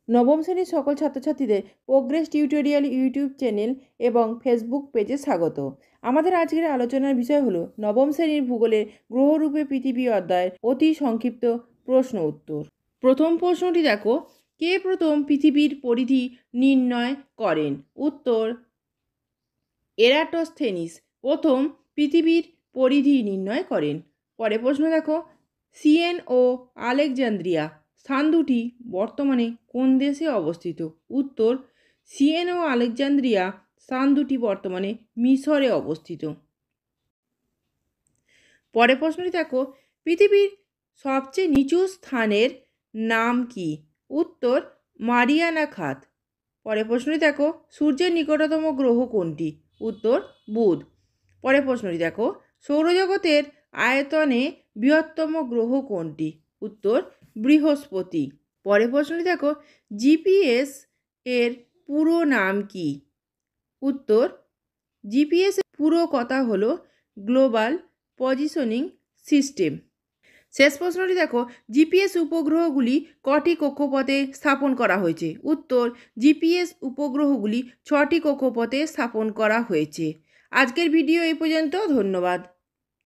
নবম শ্রেণীর সকল ছাত্রছাত্রীদের প্রোগ্রেস টিউটোরিয়াল ইউটিউব চ্যানেল এবং ফেসবুক পেজে স্বাগত। আমাদের আজকের আলোচনার বিষয় হলো নবম শ্রেণীর ভূগোলের গ্রহরূপে পৃথিবী অধ্যায়ের অতি সংক্ষিপ্ত প্রশ্ন উত্তর। প্রথম প্রশ্নটি দেখো, কে প্রথম পৃথিবীর পরিধি নির্ণয় করেন? উত্তর, এরাটোস্থেনিস প্রথম পৃথিবীর পরিধি নির্ণয় করেন। পরের প্রশ্ন দেখো, সিয়েন ও আলেকজান্দ্রিয়া স্থান দুটি বর্তমানে কোন দেশে অবস্থিত? উত্তর, সিয়েন ও আলেকজান্দ্রিয়া স্থান দুটি বর্তমানে মিশরে অবস্থিত। পরের প্রশ্নটি দেখো, পৃথিবীর সবচেয়ে নিচু স্থানের নাম কি? উত্তর, মারিয়ানা খাত। পরের প্রশ্নটি দেখো, সূর্যের নিকটতম গ্রহ কোনটি? উত্তর, বুধ। পরের প্রশ্নটি দেখো, সৌরজগতের আয়তনে বৃহত্তম গ্রহ কোনটি? উত্তর, বৃহস্পতি। পরের প্রশ্নটি দেখো, জিপিএস এর পুরো নাম কি? উত্তর, জিপিএস এর পুরো কথা হলো গ্লোবাল পজিশনিং সিস্টেম। শেষ প্রশ্নটি দেখো, জিপিএস উপগ্রহগুলি কটি কক্ষপথে স্থাপন করা হয়েছে? উত্তর, জিপিএস উপগ্রহগুলি 6টি কক্ষপথে স্থাপন করা হয়েছে। আজকের ভিডিও এই পর্যন্ত। ধন্যবাদ।